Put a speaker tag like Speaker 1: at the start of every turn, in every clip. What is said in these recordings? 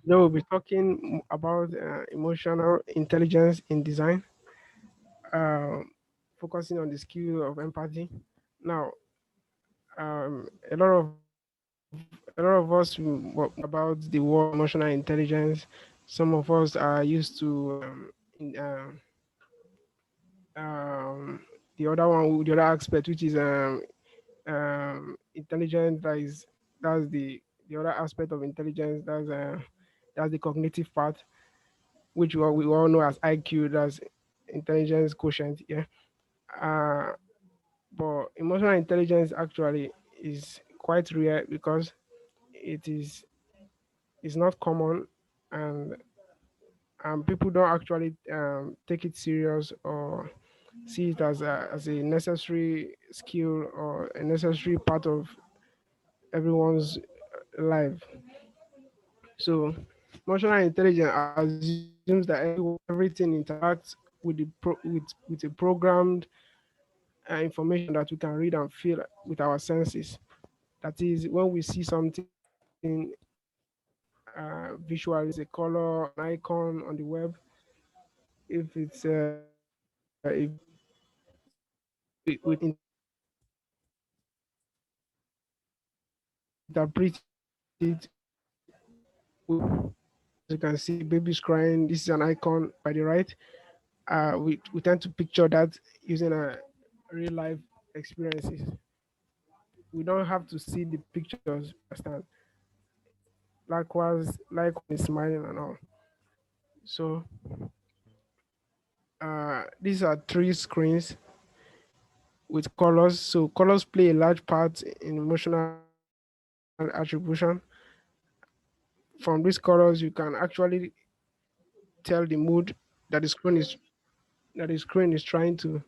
Speaker 1: Today we'll be talking about emotional intelligence in design, um, focusing on the skill of empathy. Now, a lot of us about the word emotional intelligence. Some of us are used to um, the other aspect, which is intelligence. That's the other aspect of intelligence. That's the cognitive part, which we all know as IQ. That's intelligence quotient. Yeah. Uh, but emotional intelligence actually is quite rare because it is not common, and people don't actually take it serious or see it as a necessary skill or a necessary part of everyone's life. So emotional intelligence assumes that everything interacts with with a programmed information that we can read and feel with our senses. That is, when we see something visually, let's say a color, an icon on the web, if it's if we interpret it, as you can see, baby's crying. This is an icon by the right. We tend to picture that using a real life experiences. We don't have to see the pictures, understand. Likewise, like when it's smiling and all. So these are three screens with colors. So colors play a large part in emotional attribution. From these colors, you can actually tell the mood that the screen is trying to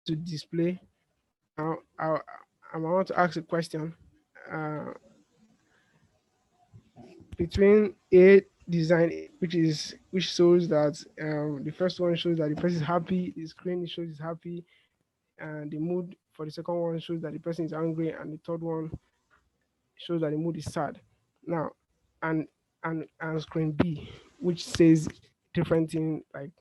Speaker 1: display. Now, I want to ask a question. Uh, Between A design A, which shows that the first one shows that the person is happy, the screen shows is happy, and the mood for the second one shows that the person is angry, and the third one shows that the mood is sad. Now, and and screen B, which says different thing, like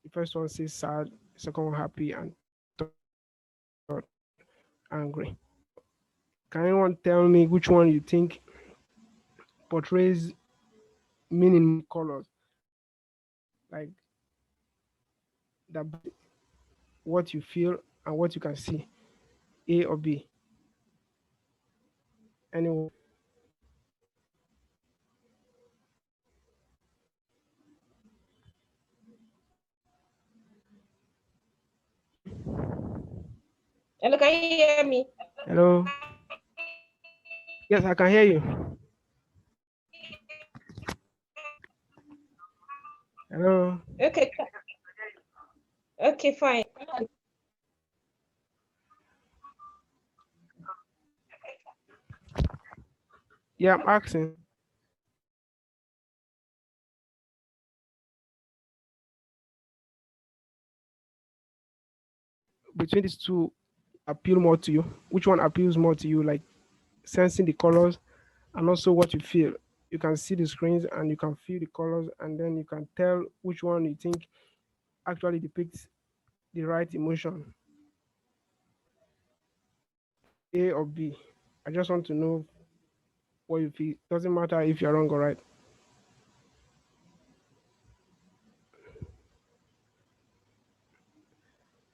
Speaker 1: the first one says sad, second one happy, and third angry. Now, can anyone tell me which one you think portrays meaning more than colors? Like that what you feel and what you can see, A or B? Anyone?
Speaker 2: Hello, can you hear me?
Speaker 1: Hello? Yes, I can hear you. Hello?
Speaker 2: Okay, okay, fine.
Speaker 1: Yeah, I'm asking. Between these two, appeal more to you? Which one appeals more to you? Like sensing the colors and also what you feel. You can see the screens and you can feel the colors, and then you can tell which one you think actually depicts the right emotion, A or B. I just want to know what you feel. Doesn't matter if you're wrong or right.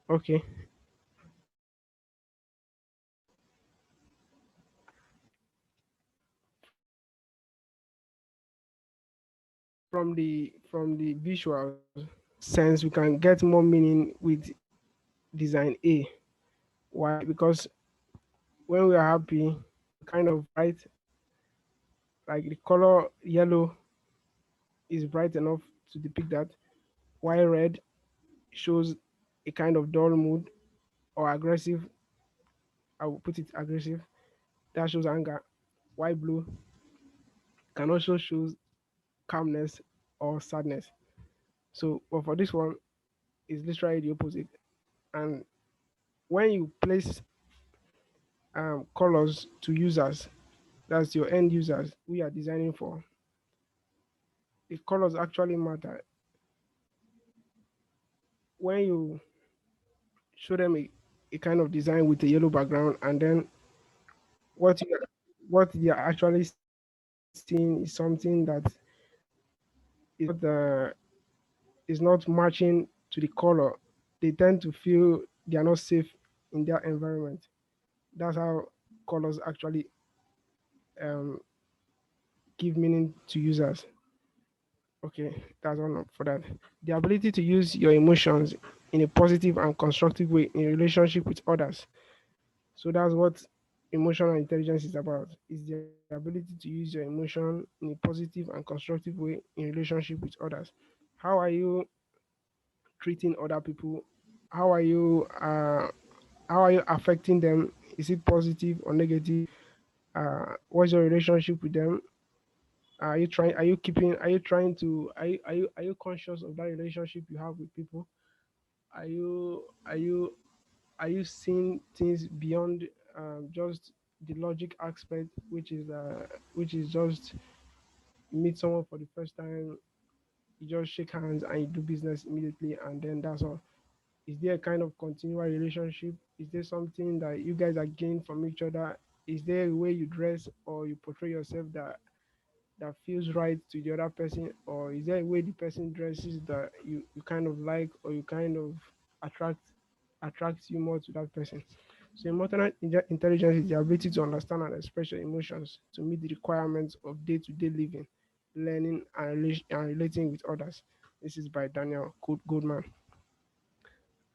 Speaker 1: Okay. From the visual sense, we can get more meaning with design A. Why? Because when we are happy, kind of bright, like the color yellow is bright enough to depict that, while red shows a kind of dull mood or aggressive. I will put it aggressive. That shows anger. While blue can also show calmness or sadness. So, but for this one, it's literally the opposite. And when you place colors to users, that's your end users we are designing for, the colors actually matter. When you show them a kind of design with a yellow background, and then what you, what they are actually seeing is something that is not matching to the color, they tend to feel they are not safe in their environment. That's how colors actually um, give meaning to users. Okay, that's one for that. The ability to use your emotions in a positive and constructive way in relationship with others. So that's what emotional intelligence is about. Is the ability to use your emotion in a positive and constructive way in relationship with others. How are you treating other people? How are you how are you affecting them? Is it positive or negative? What's your relationship with them? Are you trying? Are you keeping? Are you trying to? Are you conscious of that relationship you have with people? Are you are you are you seeing things beyond just the logic aspect, which is just you meet someone for the first time, you just shake hands and you do business immediately, and then that's all. Is there a kind of continual relationship? Is there something that you guys are gaining from each other? Is there a way you dress or you portray yourself that feels right to the other person, or is there a way the person dresses that you kind of like, or you kind of attract attracts you more to that person? So emotional intelligence is the ability to understand and express your emotions to meet the requirements of day-to-day living, learning, and relating with others. This is by Daniel Goldman.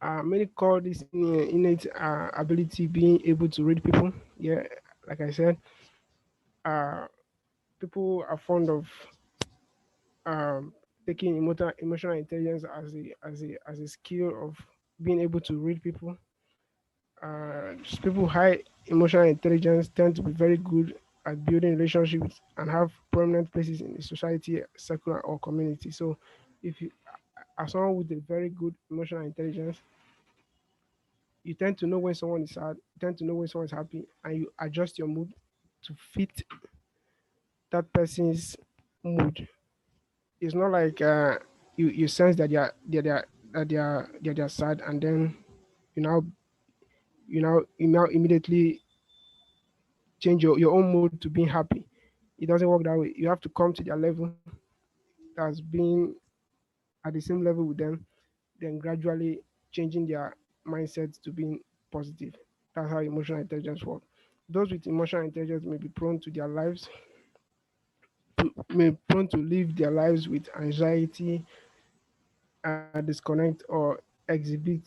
Speaker 1: Many call this innate ability being able to read people. Yeah, like I said, uh, people are fond of um, taking emotional intelligence as a skill of being able to read people. Just people with high emotional intelligence tend to be very good at building relationships and have prominent places in the society, circle, or community. So, if you are someone with a very good emotional intelligence, you tend to know when someone is sad, you tend to know when someone is happy, and you adjust your mood to fit that person's mood. It's not like you sense that they are sad, and then you now you now immediately change your own mood to being happy. It doesn't work that way. You have to come to their level that's being at the same level with them, then gradually changing their mindset to being positive. That's how emotional intelligence works. Those with emotional intelligence may be prone to their lives, may prone to live their lives with anxiety, disconnect, or exhibit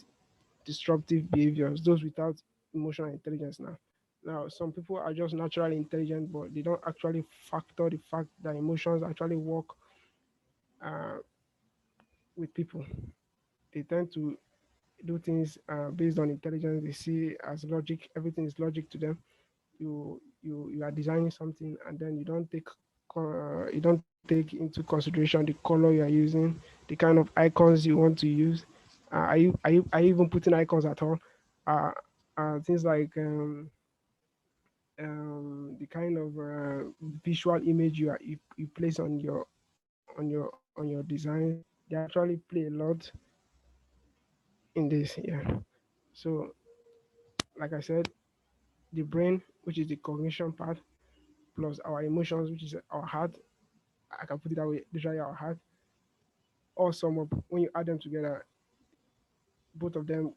Speaker 1: disruptive behaviors. Those without emotional intelligence now. Now, some people are just naturally intelligent, but they don't actually factor the fact that emotions actually work uh, with people. They tend to do things based on intelligence. They see as logic. Everything is logic to them. You are designing something, and then you don't take into consideration the color you are using, the kind of icons you want to use. Are you even putting icons at all? Uh, Things like the kind of visual image you place on your designs, they actually play a lot in this. Yeah. So like I said, the brain, which is the cognition part, plus our emotions, which is our heart. I can put it that way. Literally, our heart all sum up. When you add them together, both of them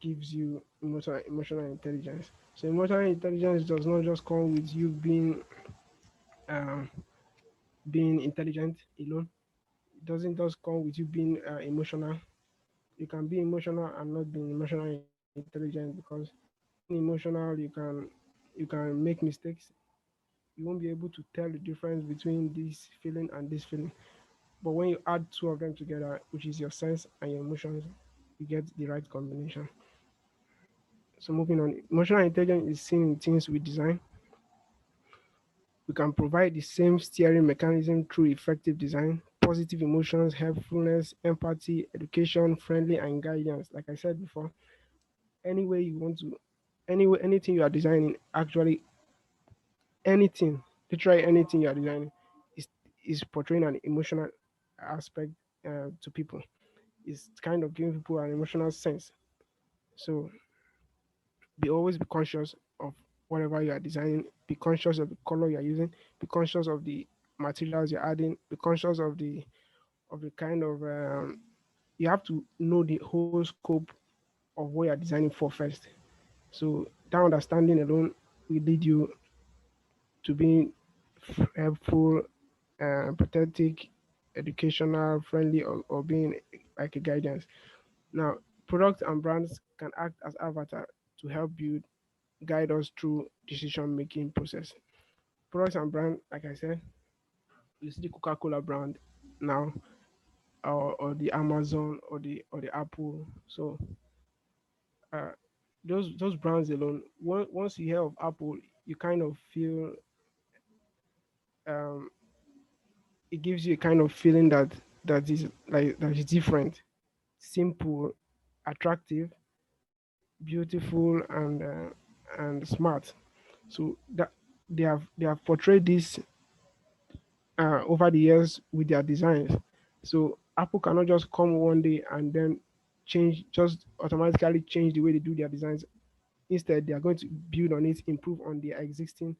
Speaker 1: gives you emotional intelligence. So emotional intelligence does not just come with you um, being intelligent alone. It doesn't just come with you being emotional. You can be emotional and not being emotionally intelligent, because being emotional, you can make mistakes. You won't be able to tell the difference between this feeling and this feeling. But when you add two of them together, which is your sense and your emotions, you get the right combination. So moving on, emotional intelligence is seen in things we design. We can provide the same steering mechanism through effective design, positive emotions, helpfulness, empathy, education, friendly, and guidance. Like I said before, any way you want to, anything you are designing actually anything, literally anything you are designing, is is portraying an emotional aspect to people. It's kind of giving people an emotional sense. So be always be conscious of whatever you are designing. Be conscious of the color you are using. Be conscious of the materials you're adding. Be conscious of the kind of you have to know the whole scope of what you're designing for first. So that understanding alone will lead you to being helpful, empathetic, educational, friendly, or being like a guidance. Now, products and brands can act as avatar to help build, guide us through decision making process. Products and brand, like I said, you see the Coca-Cola brand now, or the Amazon or the Apple. So uh, those brands alone, once you hear of Apple, you kind of feel um, it gives you a kind of feeling that is different, simple, attractive, beautiful, and smart. So that they have portrayed this over the years with their designs. So Apple cannot just come one day and then just automatically change the way they do their designs. Instead, they are going to build on it, improve on their existing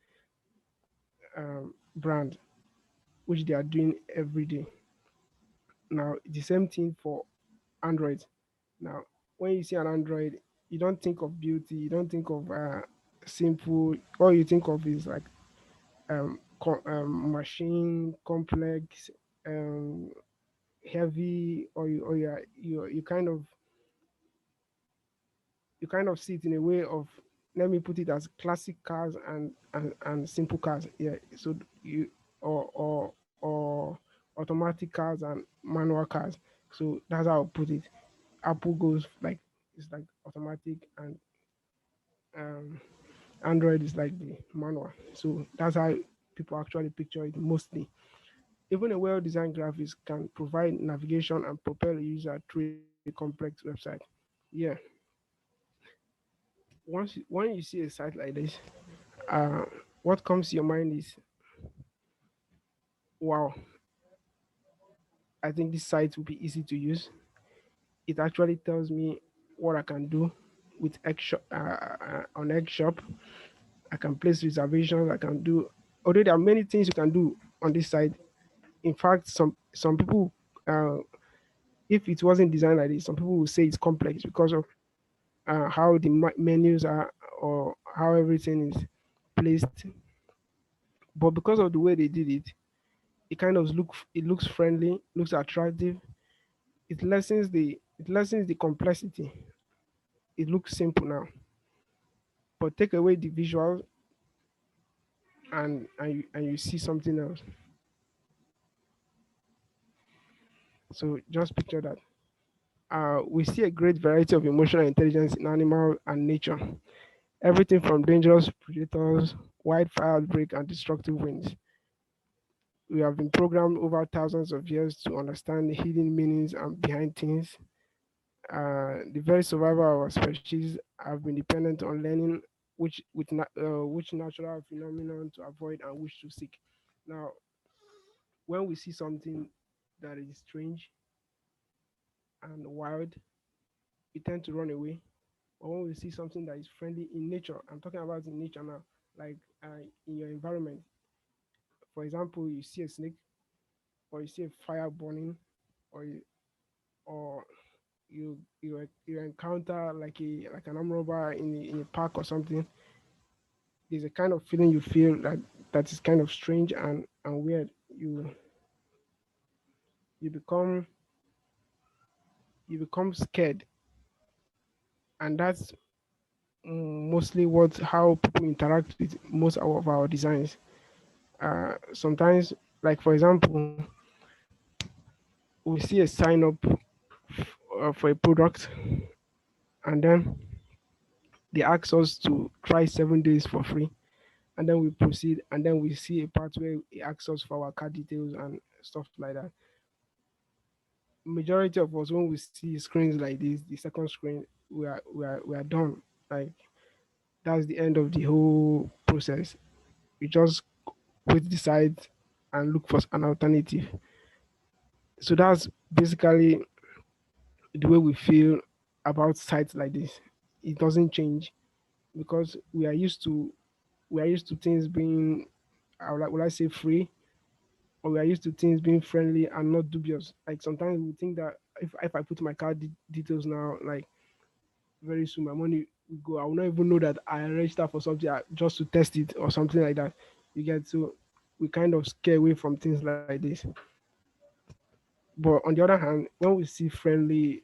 Speaker 1: brand, which they are doing every day. Now, the same thing for Android. Now, when you see an Android, you don't think of beauty, you don't think of simple. All you think of is like machine, complex, um, heavy, or you kind of see it in a way of, let me put it as classic cars and simple cars. Yeah. So you or automatic cars and manual cars. So that's how I put it. Apple goes like it's like automatic, and um, Android is like the manual. So that's how people actually picture it mostly. Even a well-designed graphics can provide navigation and propel a user through a complex website. Yeah. When you see a site like this, uh, what comes to your mind is, wow, I think this site will be easy to use. It actually tells me what I can do with on Egg Shop. I can place reservations. I can do. Although there are many things you can do on this site. In fact, some people, uh, if it wasn't designed like this, some people will say it's complex because of how the menus are, or how everything is placed. But because of the way they did it, it looks friendly, looks attractive. It lessens the complexity. It looks simple now, but take away the visuals, and you see something else. So just picture that. We see a great variety of emotional intelligence in animal and nature. Everything from dangerous predators, wildfire outbreak, and destructive winds. We have been programmed over thousands of years to understand the hidden meanings and behind things. The very survival of our species have been dependent on learning which natural phenomenon to avoid and which to seek. Now, when we see something that is strange and wild, we tend to run away. But when we see something that is friendly in nature, I'm talking about in nature now, like in your environment. For example, you see a snake, or you see a fire burning, or or you encounter like an arm robber in a park or something. There's a kind of feeling you feel that is kind of strange and weird. You become you become scared, and that's mostly what how people interact with most of our designs. Sometimes, like for example, we see a sign up for a product, and then they ask us to try 7 days for free, and then we proceed, and then we see a part where it asks us for our card details and stuff like that. Majority of us, when we see screens like this, the second screen, we are done. Like that's the end of the whole process. We just quit the site and look for an alternative. So that's basically the way we feel about sites like this. It doesn't change because we are used to things being, will I say, free, or we are used to things being friendly and not dubious. Like sometimes we think that if I put my card details now, like very soon my money will go. I will not even know that I registered for something just to test it or something like that. You get, so we kind of scare away from things like this. But on the other hand, when we see friendly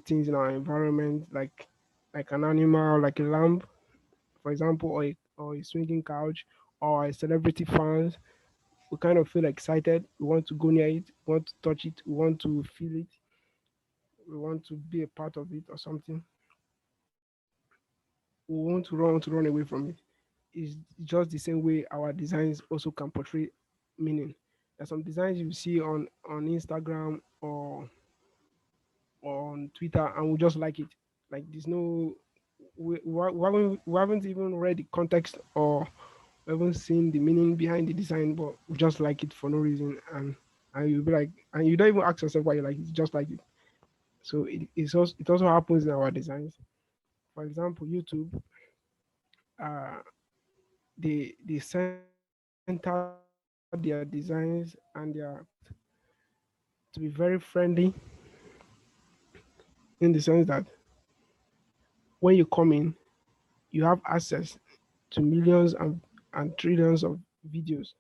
Speaker 1: things in our environment, like an animal, like a lamb, for example, or a swinging couch, or a celebrity fans, we kind of feel excited. We want to go near it. We want to touch it. We want to feel it. We want to be a part of it or something. We want to run away from it. It's just the same way our designs also can portray meaning. There's some designs you see on Instagram or on Twitter, and we just like it. Like there's no, we haven't even read the context, or we haven't seen the meaning behind the design, but we just like it for no reason, and you'll be like, and you don't even ask yourself why you like it, you just like it. So it also happens in our designs. For example, YouTube, uh, they center their designs and their content to be very friendly, in the sense that when you come in, you have access to millions and trillions of videos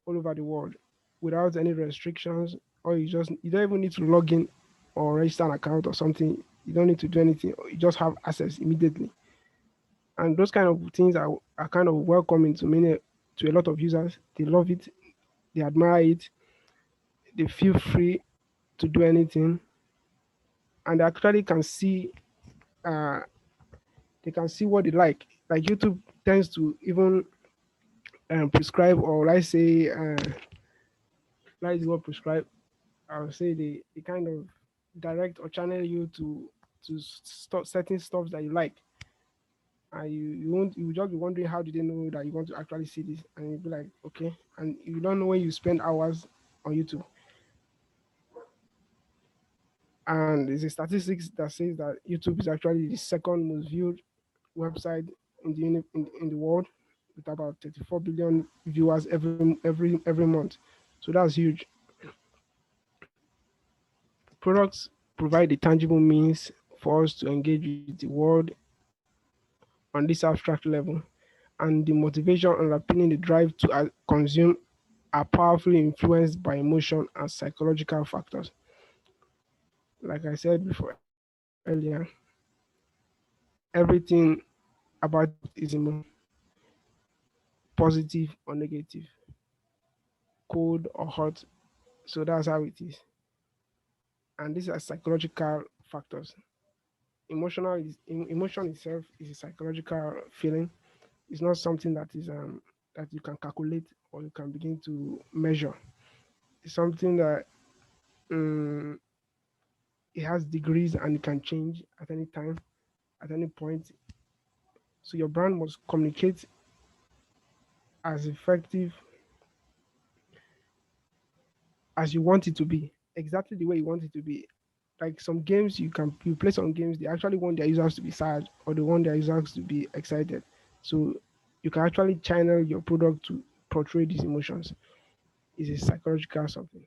Speaker 1: all over the world without any restrictions, or you don't even need to log in or register an account or something. You don't need to do anything. You just have access immediately. And those kind of things are kind of welcoming to a lot of users. They love it, they admire it, they feel free to do anything, and they actually uh can see what they like. Like YouTube tends to even prescribe, or let's say let's what prescribe. I would say they kind of direct or channel you to stop certain stuff that you like, and you won't you will just be wondering how did they know that you want to actually see this, and you'll be like, okay, and you don't know when you spend hours on YouTube. And there's a statistics that says that YouTube is actually the second most viewed website in the world, with about 34 billion viewers every month. So that's huge. Products provide a tangible means for us to engage with the world on this abstract level, and the motivation underpinning the drive to consume are powerfully influenced by emotion and psychological factors. Like I said before earlier, everything about it is emotion, positive or negative, cold or hot. So that's how it is. And these are psychological factors. Emotion itself is a psychological feeling. It's not something that you can calculate or you can begin to measure. It's something that um, it has degrees and it can change at any time, at any point. So your brand must communicate as effective as you want it to be, exactly the way you want it to be. Like some games, you play some games, they actually want their users to be sad, or they want their users to be excited. So you can actually channel your product to portray these emotions. It's a psychological something.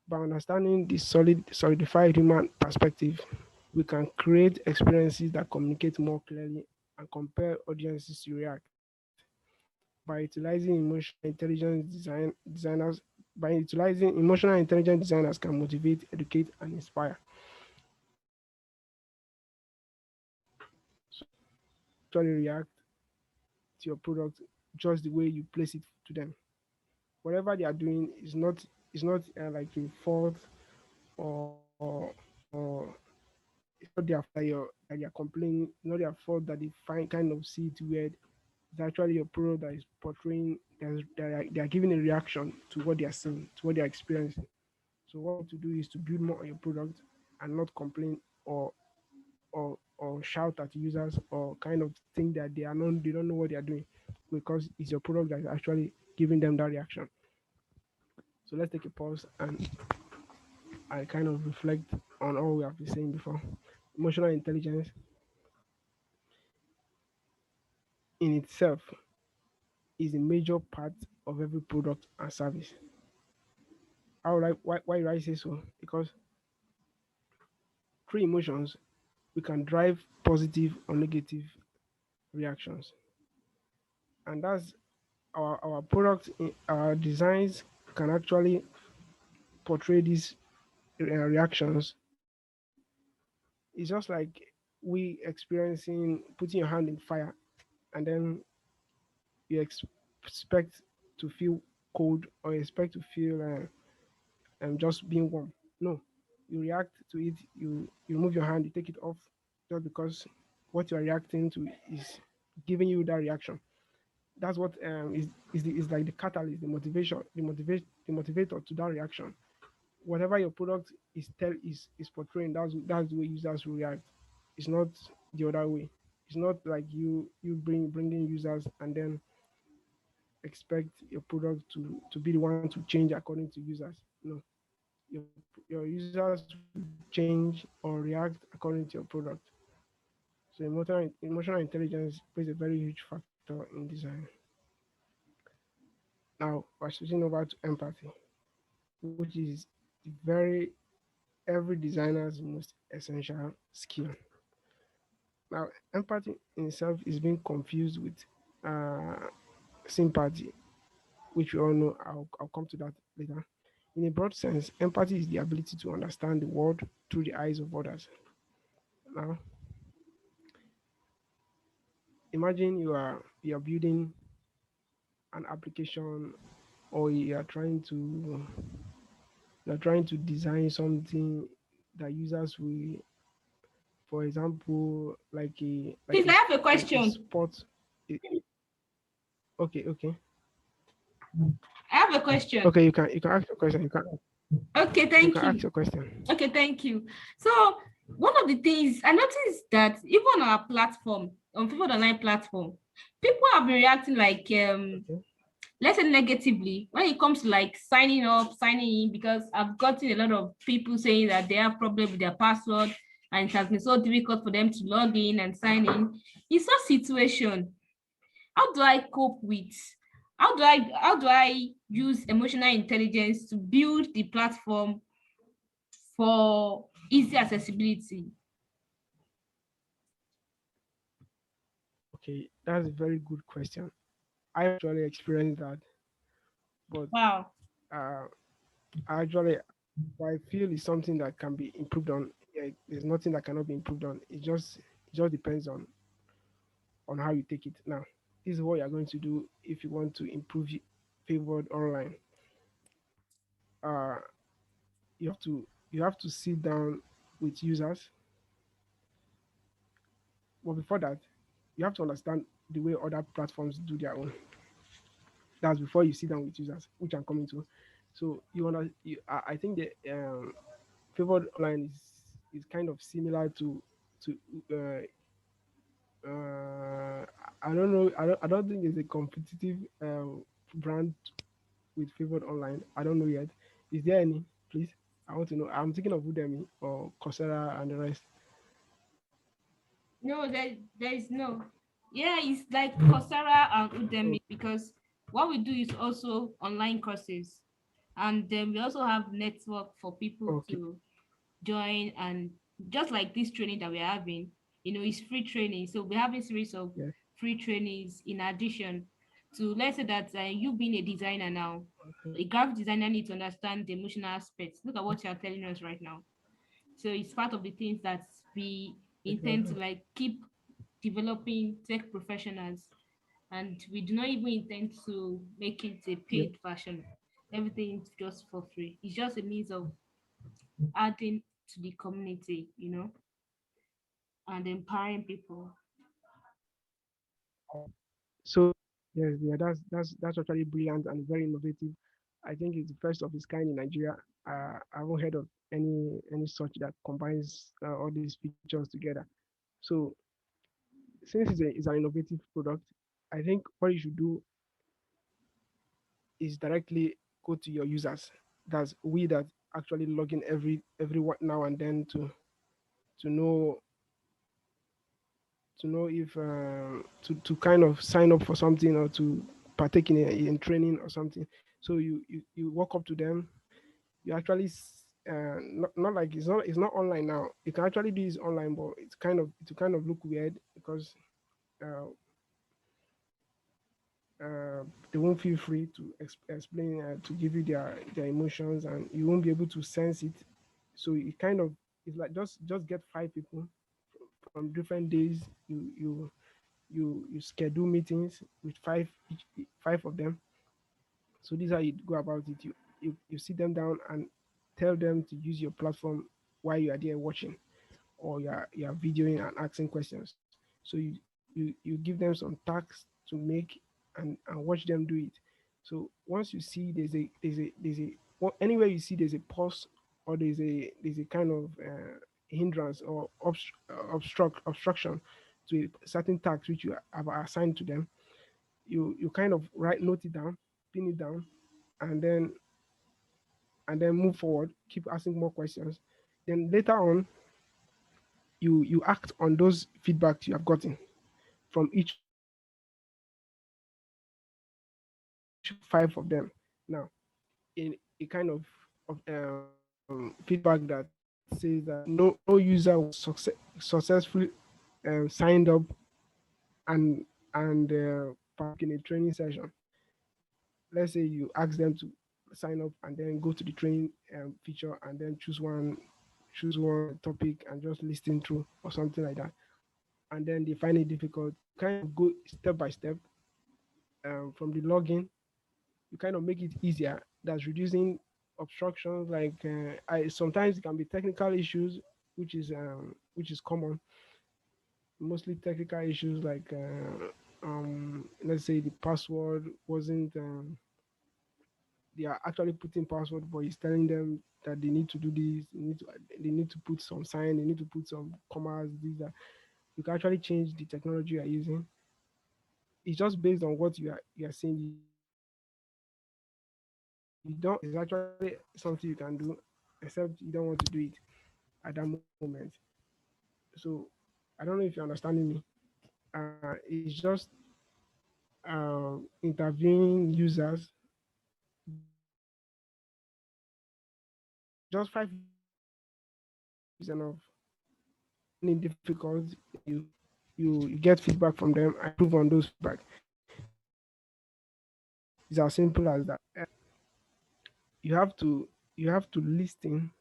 Speaker 1: By understanding the solidified human perspective, we can create experiences that communicate more clearly and compel audiences to react. By utilizing emotional intelligence, designers can motivate, educate, and inspire. So users will actually react to your product just the way you place it to them. Whatever they are doing is not like a fault, or it's not their fault that you're complaining. It's not their fault that they find kind of see it weird. It's actually your product that is portraying. They are giving a reaction to what they are seeing, to what they are experiencing. So what you need to do is to build more on your product and not complain or shout at users or kind of think that they don't know what they are doing. because it's your product that is actually giving them that reaction. So let's take a pause and I kind of reflect on all we have been saying before. Emotional intelligence in itself is a major part of every product and service. Why do I say so? Because through emotions, we can drive positive or negative reactions. And that's our product, our designs can actually portray these reactions. It's just like we experiencing putting your hand in fire and then you expect to feel cold or expect to feel just being warm. No, you react to it. You remove your hand, you take it off, just because what you are reacting to is giving you that reaction. That's what is like the catalyst, the motivation, the motivator to that reaction. Whatever your product is portraying, that's the way users will react. It's not the other way. It's not like you bringing users and then expect your product to be the one to change according to users. No, your users will change or react according to your product. So emotional intelligence plays a very huge factor in design. Now we're switching over to empathy, which is very every designer's most essential skill. Now empathy in itself is being confused with uh, sympathy, which we all know. I'll come to that later. In a broad sense, empathy is the ability to understand the world through the eyes of others. Now, imagine you are building an application or you are trying to design something that users will, for example,
Speaker 2: Please, I have a
Speaker 1: like a
Speaker 2: question.
Speaker 1: sport. eh, okay,
Speaker 2: I have a question.
Speaker 1: okay. You can ask your question.
Speaker 2: Okay,
Speaker 1: You
Speaker 2: thank
Speaker 1: can ask
Speaker 2: you.
Speaker 1: your question.
Speaker 2: Okay, thank you. So one of the things I noticed that even on our platform, on people online platform, people have been reacting like
Speaker 1: Okay.
Speaker 2: let's say negatively when it comes to like signing up, signing in, because I've gotten a lot of people saying that they have problem with their password and it has been so difficult for them to log in and sign in. In such situation, how do I cope with how do I use emotional intelligence to build the platform for easy accessibility?
Speaker 1: Okay, that's a very good question. I actually experienced that, but
Speaker 2: Wow.
Speaker 1: uh, I actually what I feel is something that can be improved on. Yeah, there's nothing that cannot be improved on. It just depends on how you take it. Now, this is what you're going to do if you want to improve favored online. Uh, you have to sit down with users, but before that, you have to understand the way other platforms do their own. That's before you sit down with users, which I'm coming to. So I think the favored online is kind of similar to I don't know. I don't think there's a competitive brand with favored online. I don't know yet. Is there any? Please, I want to know. I'm thinking of Udemy or Coursera and the rest.
Speaker 2: No, there is no. Yeah, it's like Coursera and
Speaker 1: Oh,
Speaker 2: Udemy because what we do is also online courses, and then we also have network for people
Speaker 1: okay.
Speaker 2: to join, and just like this training that we're having, it's free training. So we're having series of
Speaker 1: Yes.
Speaker 2: free trainings in addition to, let's say that you being a designer now,
Speaker 1: Okay.
Speaker 2: a graphic designer needs to understand the emotional aspects. Look at what you're telling us right now. So it's part of the things that we intend to
Speaker 1: Exactly.
Speaker 2: like keep developing tech professionals, and we do not even intend to make it a
Speaker 1: Yep.
Speaker 2: paid version. Everything is just for free. It's just a means of adding to the community, and empowering people.
Speaker 1: So yes, yeah, that's actually brilliant and very innovative. I think it's the first of its kind in Nigeria. I haven't heard of any such that combines all these features together. So since it's an innovative product, I think what you should do is directly go to your users. That's we that actually log in every now and then to know to know if to kind of sign up for something or to partake in training or something. So you walk up to them. You actually not like it's not online now. You can actually do this online, but it kind of look weird because uh, they won't feel free to explain to give you their emotions, and you won't be able to sense it. So it kind of it's like just get five people from different days. You schedule meetings with five of them. So this is how you go about it. You sit them down and tell them to use your platform while you are there watching, or you're videoing and asking questions. So you give them some tasks to make and watch them do it. So once you see anywhere you see there's a pause, or there's a kind of hindrance or obstruction to a certain task which you have assigned to them, you kind of write note it down, pin it down, and then move forward, keep asking more questions. Then later on, you act on those feedbacks you have gotten from each five of them. Now, in a kind of feedback that says that no user was successfully signed up and partake in a training session. Let's say you ask them to sign up and then go to the training feature and then choose one topic and just listen through or something like that, and then they find it difficult. You kind of go step by step from the login. You kind of make it easier. That's reducing obstructions. Like I sometimes it can be technical issues, which is common. Mostly technical issues like let's say the password wasn't. They are actually putting password, but it's telling them that they need to do this. They need to put some sign. They need to put some commas. These are you can actually change the technology you are using. It's just based on what you are saying. You don't It's actually something you can do, except you don't want to do it at that moment. So I don't know if you're understanding me. It's just interviewing users. Just five users is enough. When it's difficult, you get feedback from them and improve on those feedback. It's as simple as that. You have to listen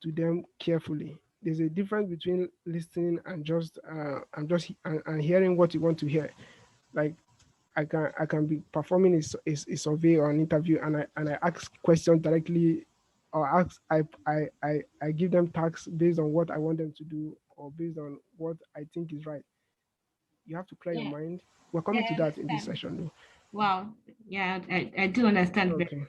Speaker 1: to them carefully. There's a difference between listening and and hearing what you want to hear. Like I can be performing a survey or an interview, and I ask questions directly, or I give them tasks based on what I want them to do or based on what I think is right. You have to clear your
Speaker 2: Yeah,
Speaker 1: mind. We're
Speaker 2: yeah,
Speaker 1: coming
Speaker 2: I
Speaker 1: to that in this
Speaker 2: understand.
Speaker 1: session, though.
Speaker 2: Wow. Yeah, I do understand.
Speaker 1: Okay.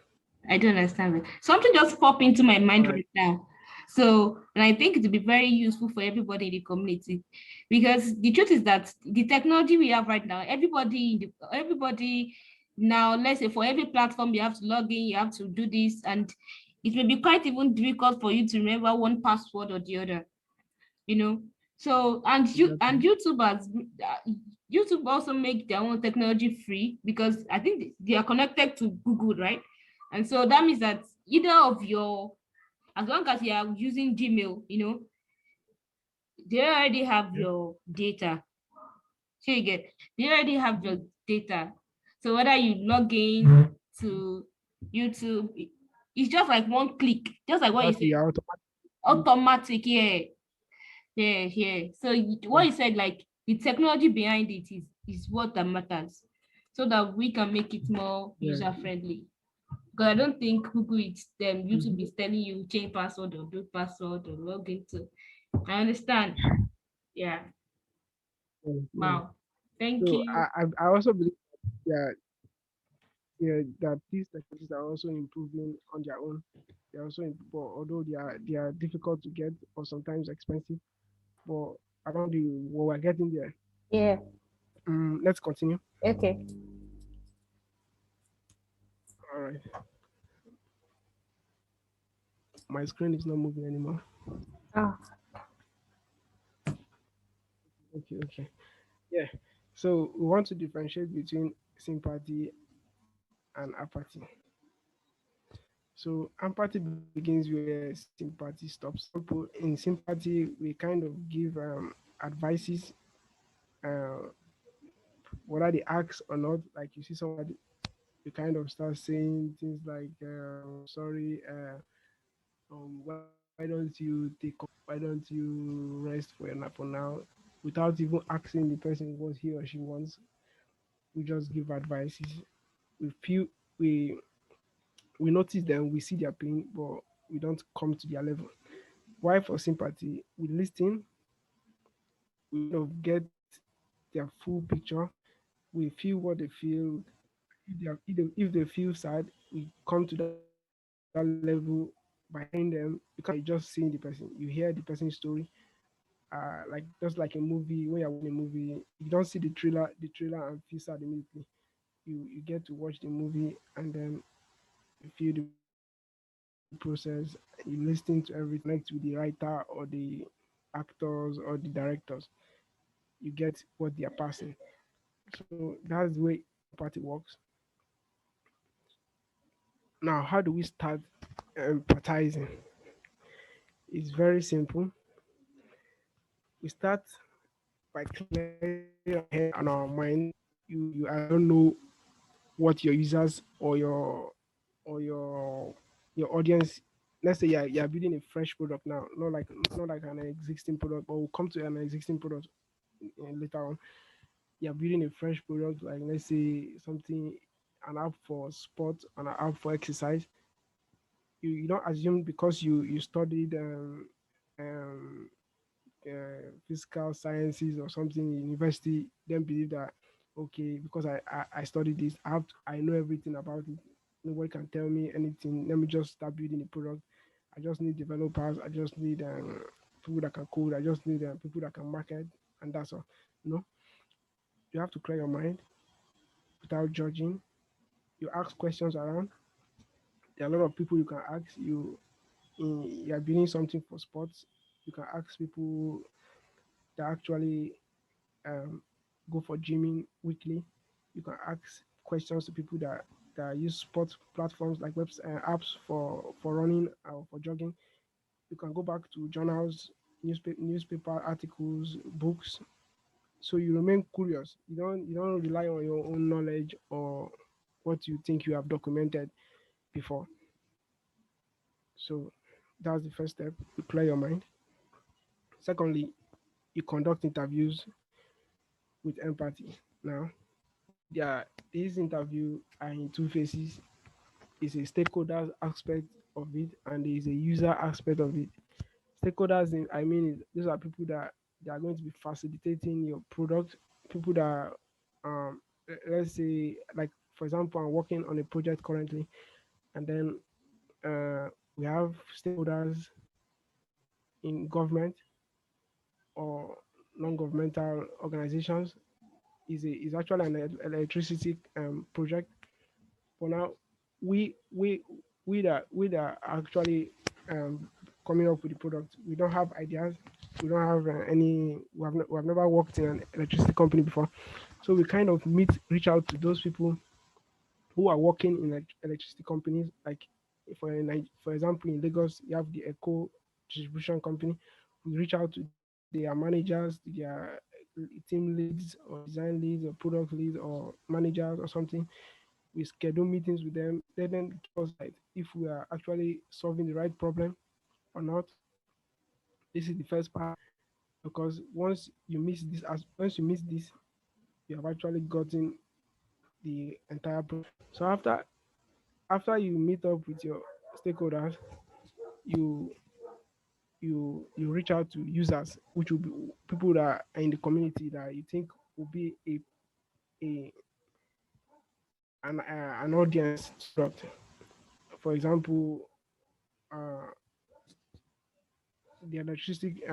Speaker 2: I do understand that. Something just popped into my
Speaker 1: All
Speaker 2: mind
Speaker 1: right.
Speaker 2: right now. So, and I think it will be very useful for everybody in the community, because the truth is that the technology we have right now, everybody now, let's say for every platform, you have to log in, you have to do this, and it may be quite even difficult for you to remember one password or the other, you know. So, and
Speaker 1: Exactly.
Speaker 2: YouTubers, YouTube also make their own technology free, because I think they are connected to Google, right? And so that means that either of your, as long as you are using Gmail, they already have
Speaker 1: Yeah.
Speaker 2: your data. So you get, they already have
Speaker 1: Mhm.
Speaker 2: your data. So whether you log in to YouTube, it's just like one click, just like what you
Speaker 1: Exactly.
Speaker 2: said,
Speaker 1: Yeah, automatically.
Speaker 2: automatic. Yeah, yeah, yeah. So what
Speaker 1: Yeah.
Speaker 2: you said, like the technology behind it is what that matters, so that we can make it more
Speaker 1: Yeah.
Speaker 2: user friendly. Because I don't think Google it's them YouTube
Speaker 1: Mhm.
Speaker 2: is telling you change password or do password or log into. I understand. Yeah.
Speaker 1: Yeah. Yeah.
Speaker 2: Wow. Thank
Speaker 1: So
Speaker 2: you.
Speaker 1: I also believe, yeah, yeah, that these technologies are also improving on their own. They're also, although they are difficult to get or sometimes expensive, but along the well, we're getting there.
Speaker 2: Yeah.
Speaker 1: Let's continue.
Speaker 2: Okay.
Speaker 1: All right, my screen is not moving anymore.
Speaker 2: Oh,
Speaker 1: Okay, okay. Yeah. So we want to differentiate between sympathy and apathy. So empathy begins where sympathy stops. For example, in sympathy, we kind of give advices, uh, whether they ask or not. Like you see somebody, you kind of start saying things like, "Sorry, why don't you take up rest? Why don't you rest for your nap for now?" Without even asking the person what he or she wants, we just give advices. We feel we notice them, we see their pain, but we don't come to their level. Why for sympathy? We listen, we kind of get their full picture, we feel what they feel. If they feel sad, we come to that level by hearing them. You can't just hear it by just seeing the person. You hear the person's story. Like just like a movie, when you're watching a movie, you don't see the trailer and feel sad immediately. You get to watch the movie and then you feel the process, you listen to everything, connect with the writer or the actors or the directors. You get what they are passing. So that's the way empathy works. Now, how do we start empathizing? It's very simple. We start by clearing our head and our mind. You I don't know what your users or your audience. Let's say you're building a fresh product now, not like an existing product, but we'll come to an existing product later on. You're building a fresh product, like let's say something, an app for sport, an app for exercise. You don't assume because you studied um, physical sciences or something in university, then believe that okay, because I studied this, I know everything about it. Nobody can tell me anything. Let me just start building a product. I just need developers. I just need people that can code. I just need people that can market, and that's all. No, you have to clear your mind without judging. You ask questions around. There are a lot of people you can ask. You are building something for sports. You can ask people that actually um, go for gymming weekly. You can ask questions to people that use sports platforms like webs apps for running or for jogging. You can go back to journals, newspaper articles, books. So you remain curious. You don't rely on your own knowledge or what you think you have documented before. So that's the first step. You clear your mind. Secondly, you conduct interviews with empathy. Now, this interview are in two phases. Is a stakeholder aspect of it and there is a user aspect of it. Stakeholders, I mean, these are people that they are going to be facilitating your product. People that, let's say, like for example, I'm working on a project currently, and then we have stakeholders in government or non-governmental organizations. Is actually an electricity project. For now, we we we that are actually um, coming up with the product, we don't have ideas. We don't have any. We have never worked in an electricity company before, so we kind of reach out to those people who are working in electricity companies. Like for example, in Lagos, you have the Eco distribution company. We reach out to their managers, to their team leads or design leads or product leads or managers or something. We schedule meetings with them, let them give us like if we are actually solving the right problem or not. This is the first part because once you miss this, you have actually gotten the entire product. So after you meet up with your stakeholders, you you reach out to users, which will be people that are in the community that you think will be a an audience to your product. For example, uh, the electricity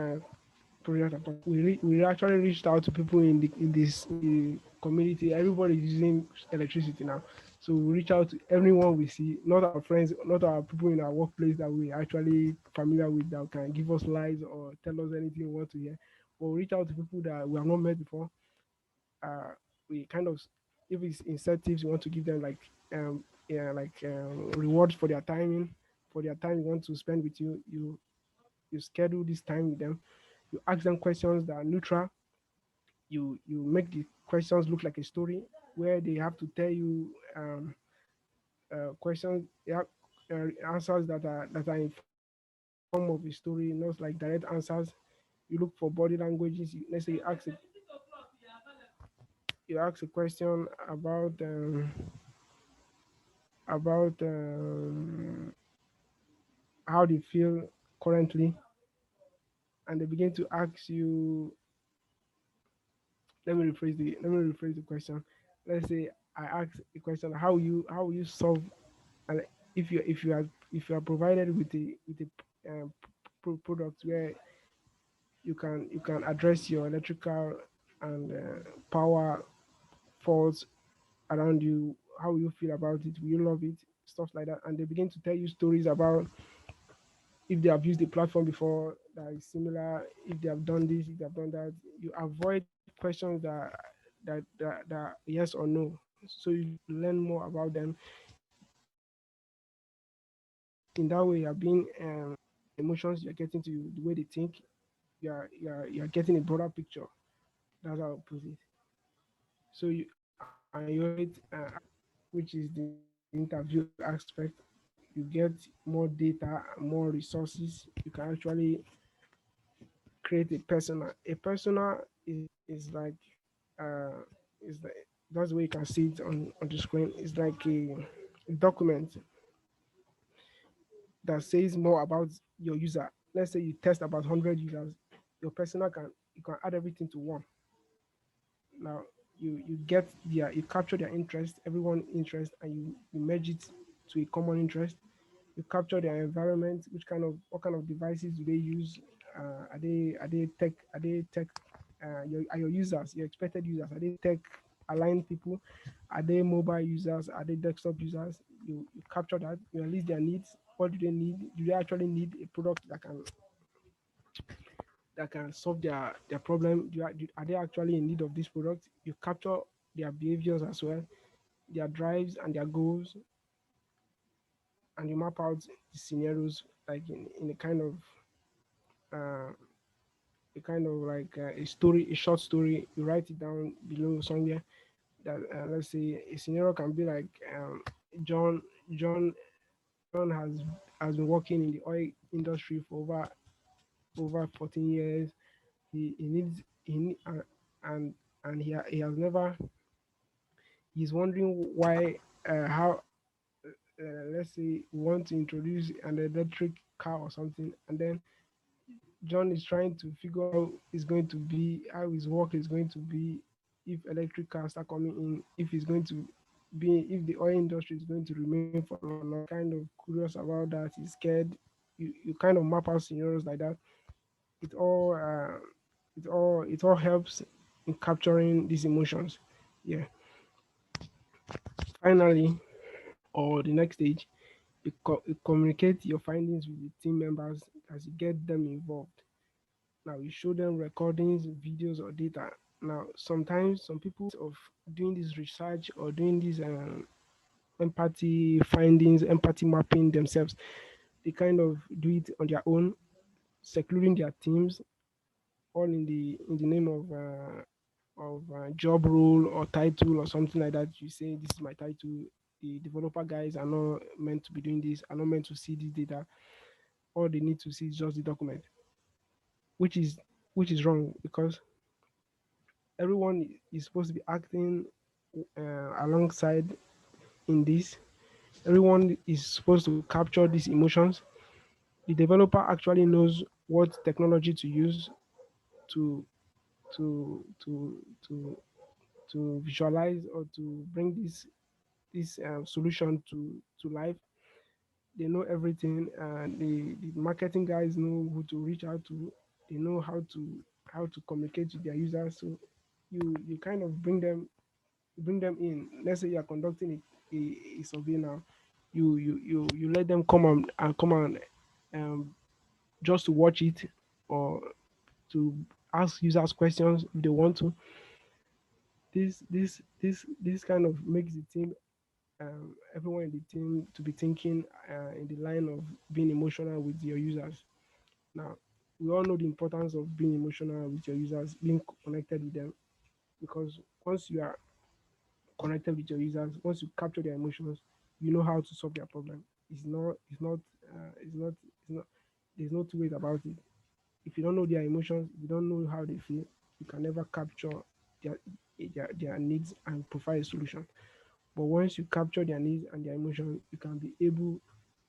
Speaker 1: project at all. We actually reached out to people in the community. Everybody is using electricity now, so we reach out to everyone we see, not our friends, not our people in our workplace that we actually familiar with that can give us lies or tell us anything we want to hear. But we reach out to people that we have not met before. We kind of, if it's incentives, we want to give them like rewards for their timing, for their time you want to spend with you. You schedule this time with them. You ask them questions that are neutral. You make the questions look like a story where they have to tell you questions, yeah, answers that are in form of a story, not like direct answers. You look for body languages. Let's say you ask a question about how they feel currently, and they begin to ask you. Let me rephrase the question. Let's say I ask a question: how will you solve, and if you are provided with a product where you can address your electrical and power faults around you, how will you feel about it? Will you love it? Stuff like that, and they begin to tell you stories about if they have used the platform before that is similar, if they have done this, if they have done that. You avoid questions that yes or no, so you learn more about them. In that way, you're being emotions, you're getting to the way they think. You're getting a broader picture. That's how I put it. So and you evaluate which is the interview aspect. You get more data, more resources. You can actually create a persona. A persona is like uh is like that's the way you can see it on the screen. It's like a document that says more about your user. Let's say you test about 100 users. Your persona you can add everything to one. Now you get you capture their interest, everyone interest, and you merge it to a common interest. You capture their environment, what kind of devices do they use? Are they tech? Are your users, your expected users, are they tech aligned people? Are they mobile users? Are they desktop users? You capture that. You list their needs. What do they need? Do they actually need a product that can solve their problem? Are they actually in need of this product? You capture their behaviors as well, their drives and their goals, and you map out the scenarios like in uh, a kind of like a story, a short story. You write it down below somewhere. That let's say a scenario can be like John. John. John has been working in the oil industry for over 14 years. He needs he ne- and and he has never. He's wondering why how let's say we want to introduce an electric car or something, and then John is trying to figure out is going to be how his work is going to be if electric cars start coming in, if it's going to be if the oil industry is going to remain for long or not. Kind of curious about that. He's scared. You kind of map out scenarios like that. It all it all helps in capturing these emotions. Yeah. Finally, or the next stage, you communicate your findings with the team members as you get them involved. Now you show them recordings, videos, or data. Now sometimes some people of doing this research or doing this empathy findings, empathy mapping themselves, they kind of do it on their own, secluding their teams, all in the name of job role or title or something like that. You say this is my title. The developer guys are not meant to be doing this. Are not meant to see this data. All they need to see is just the document, which is which is wrong because everyone is supposed to be acting alongside in this. Everyone is supposed to capture these emotions. The developer actually knows what technology to use to to to to to visualize or to bring this solution to life. They know everything, and the marketing guys know who to reach out to. They know how to how to communicate with their users. So you kind of bring them in. Let's say you are conducting a survey now. You let them come on and come on, um, just to watch it, or to ask users questions if they want to. This kind of makes the team, everyone in the team, to be thinking in the line of being emotional with your users. Now, we all know the importance of being emotional with your users, being connected with them, because once you are connected with your users, once you capture their emotions, you know how to solve their problem. It's not, there's no two ways about it. If you don't know their emotions, if you don't know how they feel, you can never capture their their needs and provide a solution. But once you capture their needs and their emotions, you can be able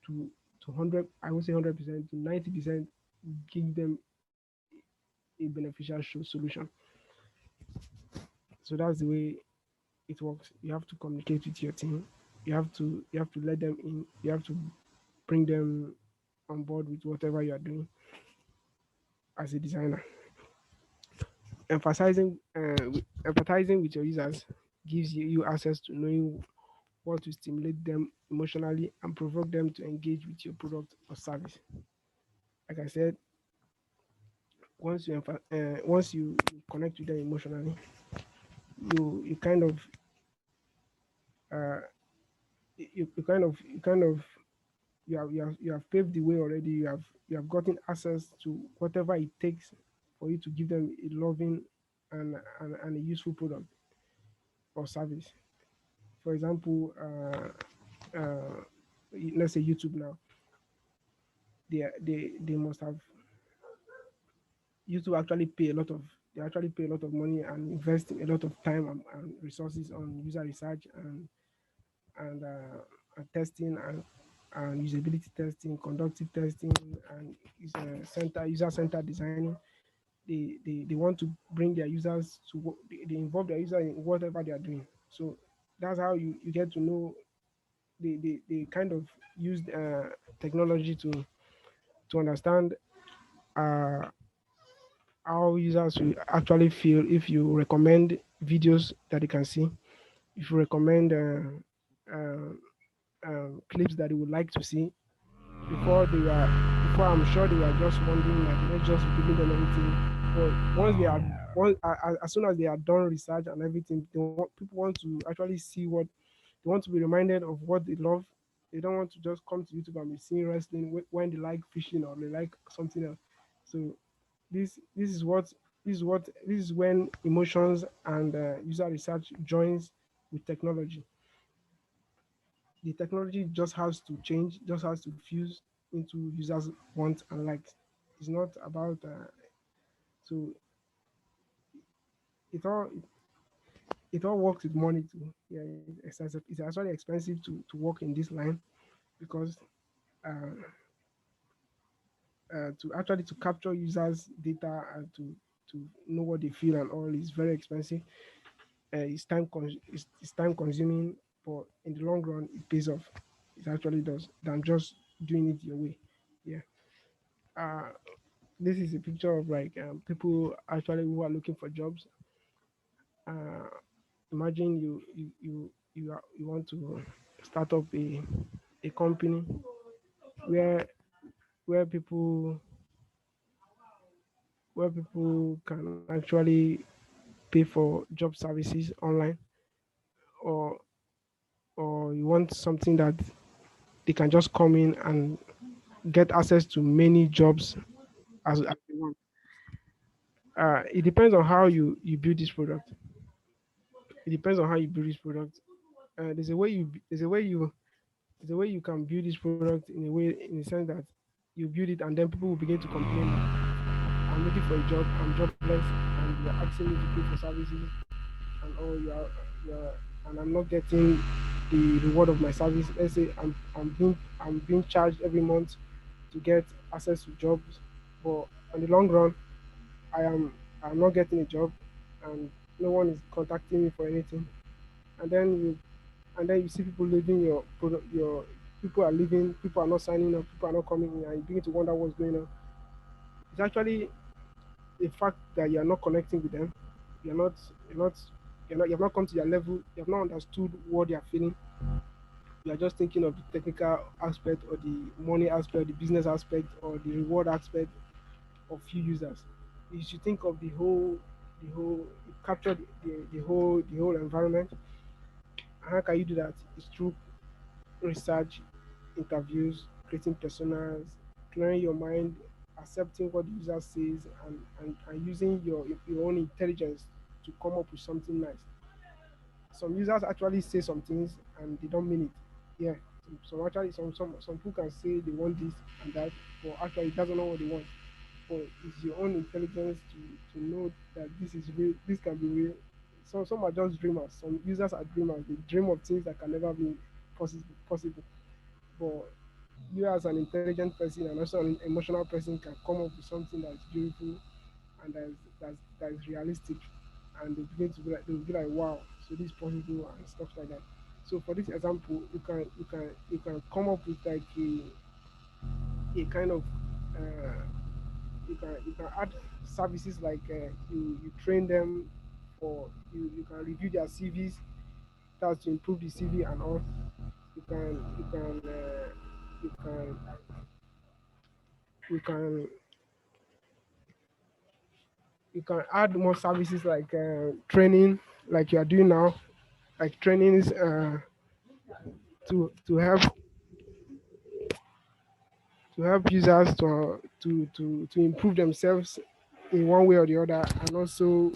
Speaker 1: to 100, I would say 100% to 90%, give them a beneficial solution. So that's the way it works. You have to communicate with your team. You have to let them in. You have to bring them on board with whatever you are doing as a designer. Empathizing with your users gives you access to knowing what to stimulate them emotionally and provoke them to engage with your product or service. Like I said, once you connect with them emotionally, you kind of uh, you kind of you have paved the way already. You have gotten access to whatever it takes for you to give them a loving and a useful product or service. For example, let's say YouTube now. They must have YouTube actually pay a lot of money and invest a lot of time and resources on user research and testing and usability testing, conductive testing, and user center designing. They want to bring their users to they involve their user in whatever they are doing. So that's how you get to know. They kind of use technology to understand uh, how users will actually feel if you recommend videos that they can see, if you recommend clips that they would like to see. Before, I'm sure they were just wondering, like, let's just be giving them everything. But as soon as they are done research and everything, people want to actually see what they want, to be reminded of what they love. They don't want to just come to YouTube and be seeing wrestling when they like fishing or they like something else. So this is when emotions and user research joins with technology. The technology just has to change, just has to fuse into users' wants and likes. It's not about so it all it all works with money too. Yeah, it's actually expensive to work in this line, because uh, to capture users' data and to know what they feel and all is very expensive. It's time consuming, but in the long run, it pays off. It actually does, than just doing it your way. Yeah. Uh, this is a picture of, like, people actually who are looking for jobs. Uh, Imagine you want to start up a company where where people can actually pay for job services online, or you want something that they can just come in and get access to many jobs as they want. It depends on how you build this product. It depends on how you build this product. There's a way you can build this product in a way, in the sense that you build it and then people will begin to complain that I'm looking for a job, I'm jobless, and you're asking me to pay for services and all. You're and I'm not getting the reward of my service. Let's say I'm being charged every month to get access to jobs, but in the long run, I'm not getting a job, and no one is contacting me for anything. And then you see people leaving your product. Your People are leaving. People are not signing up. People are not coming in, and you begin to wonder what's going on. It's actually the fact that you are not connecting with them, you're not, you're not, you have not come to their level, you have not understood what they are feeling. You are just thinking of the technical aspect or the money aspect, the business aspect, or the reward aspect of few users. You should think of you capture the whole environment. And how can you do that? It's through research, interviews, creating personas, clearing your mind, accepting what the user says, and using your own intelligence to come up with something nice. Some users actually say some things and they don't mean it. Yeah. Some people can say they want this and that, but actually it doesn't know what they want. But it's your own intelligence to know that this is real, this can be real. Some are just dreamers. Some users are dreamers. They dream of things that can never be possible. But you as an intelligent person and also an emotional person can come up with something that's beautiful and that is realistic, and they'll be like wow, so this is possible and stuff like that. So for this example, you can come up with like a kind of uh, you can add services like you train them for you can review their CVs, that's to improve the CV and all. You can you can you can you can you can add more services like training, like you are doing now, like trainings to help users to improve themselves in one way or the other, and also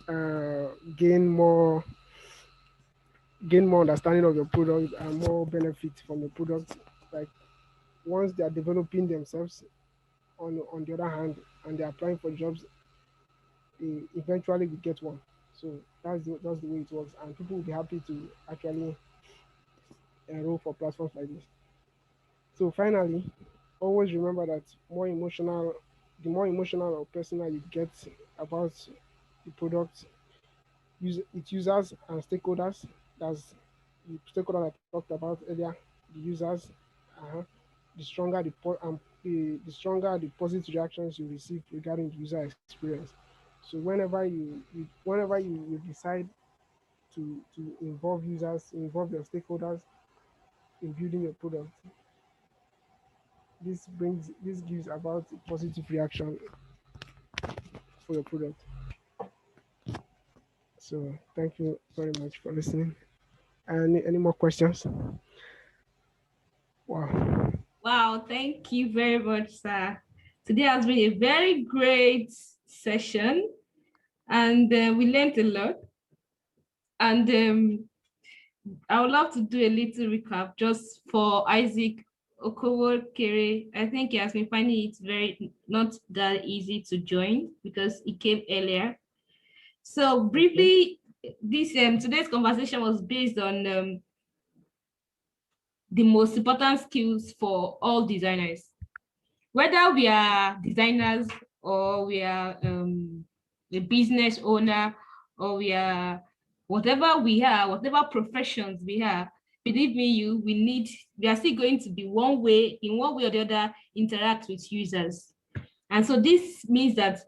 Speaker 1: uh, gain more gain more understanding of your product and more benefit from the product. Like once they are developing themselves on the other hand, and they're applying for jobs, they eventually will get one. So that's the way it works, and people will be happy to actually enroll for platforms like this. So finally, always remember that the more emotional or personal you get about the product, its users and stakeholders. That's the stakeholder I talked about earlier. The users, uh the stronger the stronger the positive reactions you receive regarding the user experience. So whenever you decide to involve your stakeholders in building your product, this gives about a positive reaction for your product. So thank you very much for listening. Any more questions? Wow.
Speaker 2: Wow, thank you very much, sir. Today has been a very great session, and we learned a lot. And I would love to do a little recap just for Isaac Okowo Kere. I think he has been finding it very not that easy to join because he came earlier. So
Speaker 1: Okay.
Speaker 2: briefly, this today's conversation was based on the most important skills for all designers, whether we are designers or we are a business owner or we are whatever we are, whatever professions we are, believe me, we are still going to be in one way or the other, interact with users. And so this means that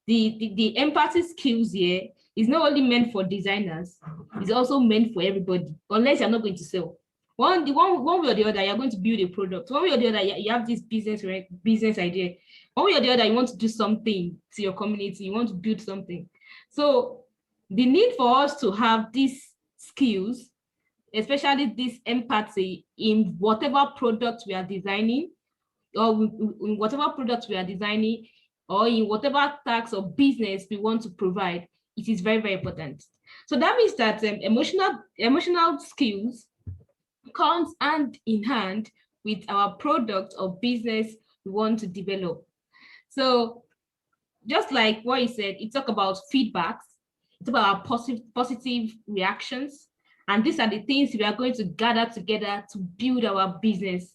Speaker 2: the empathy skills here is not only meant for designers, it's also meant for everybody, unless you're not going to sell. One way or the other, you're going to build a product. One way or the other, you have this business idea. One way or the other, you want to do something to your community, you want to build something. So the need for us to have these skills, especially this empathy in whatever product we are designing, or in whatever product we are designing, or in whatever task or business we want to provide, it is very, very important. So that means that emotional skills comes hand in hand with our product or business we want to develop. So just like what you said, it talk about feedbacks, it's about positive reactions, and these are the things we are going to gather together to build our business.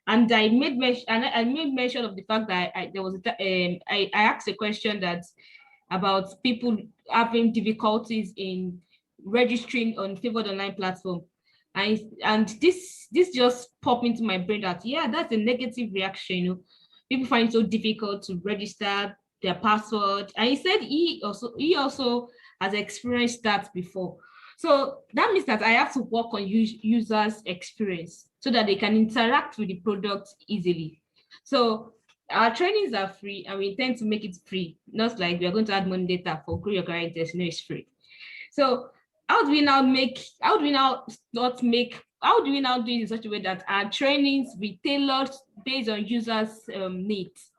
Speaker 2: And I made mention of the fact that there was I asked a question that about people having difficulties in registering on favored online platform, and this just popped into my brain that yeah, that's a negative reaction. People find it so difficult to register, their password. And he said he also has experienced that before. So that means that I have to work on users' experience so that they can interact with the product easily. So our trainings are free, and we intend to make it free. Not like we are going to add money data for grow your career interest. No, it's free. So how do we now do it in such a way that our trainings be tailored based on users' needs?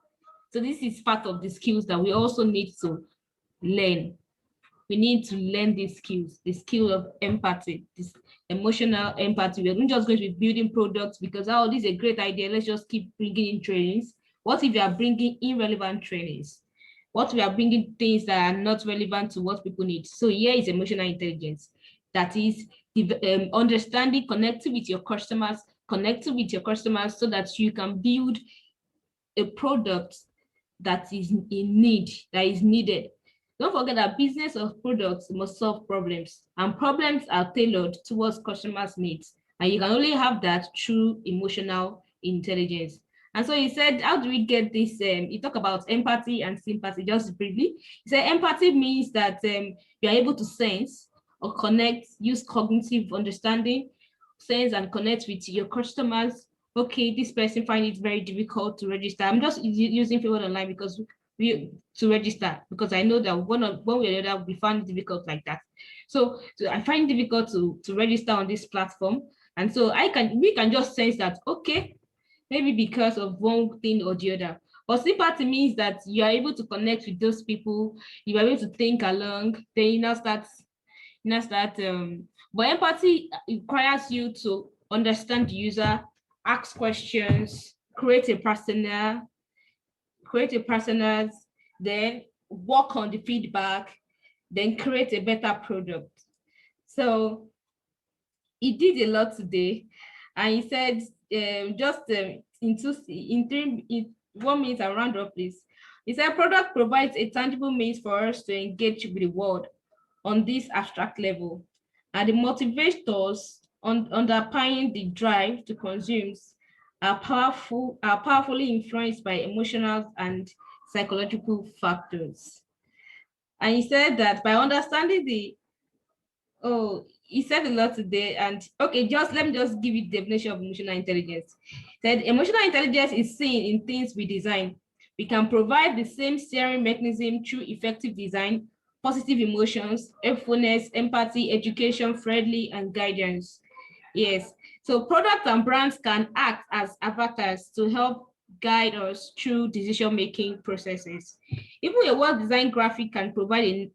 Speaker 2: So this is part of the skills that we also need to learn. We need to learn these skills, the skill of empathy, this emotional empathy. We're not just going to be building products because, oh, this is a great idea, let's just keep bringing in trainings. What if you are bringing irrelevant trainings? What if we are bringing things that are not relevant to what people need? So here is emotional intelligence. That is understanding, connecting with your customers, so that you can build a product that is in need, that is needed. Don't forget that business of products must solve problems, and problems are tailored towards customers' needs. And you can only have that through emotional intelligence. And so he said, how do we get this? He talked about empathy and sympathy just briefly. He said empathy means that you're able to sense or connect, use cognitive understanding, sense and connect with your customers. Okay, this person find it very difficult to register. I'm just using Field Online because to register, because I know that one way or the other we find it difficult like that. So I find it difficult to register on this platform. And so we can just sense that, okay, maybe because of one thing or the other. But sympathy means that you are able to connect with those people, you are able to think along, then but empathy requires you to understand the user, ask questions, create a personas, then work on the feedback, then create a better product. So he did a lot today, and he said in 1 minute and round up, please. He said product provides a tangible means for us to engage with the world on this abstract level, and the motivators underpinning the drive to consume are powerfully influenced by emotional and psychological factors. And he said that by understanding he said a lot today, and okay, just let me just give you the definition of emotional intelligence. He said emotional intelligence is seen in things we design. We can provide the same steering mechanism through effective design, positive emotions, helpfulness, empathy, education, friendly, and guidance. Yes. So products and brands can act as avatars to help guide us through decision-making processes. Even a well-designed graphic can provide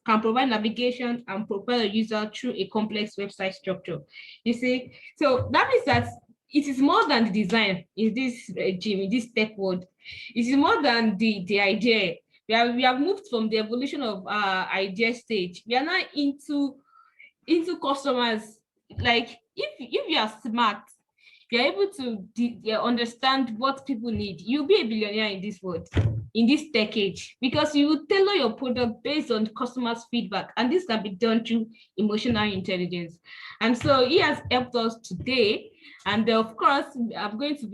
Speaker 2: navigation and propel a user through a complex website structure. You see, so that means that it is more than the design in this regime, in this tech world. It is more than the idea. We have moved from the evolution of idea stage. We are now into customers. Like if you are smart, you're able to understand what people need, you'll be a billionaire in this world, in this tech age, because you will tailor your product based on customers' feedback, and this can be done through emotional intelligence. And so he has helped us today, and of course I'm going to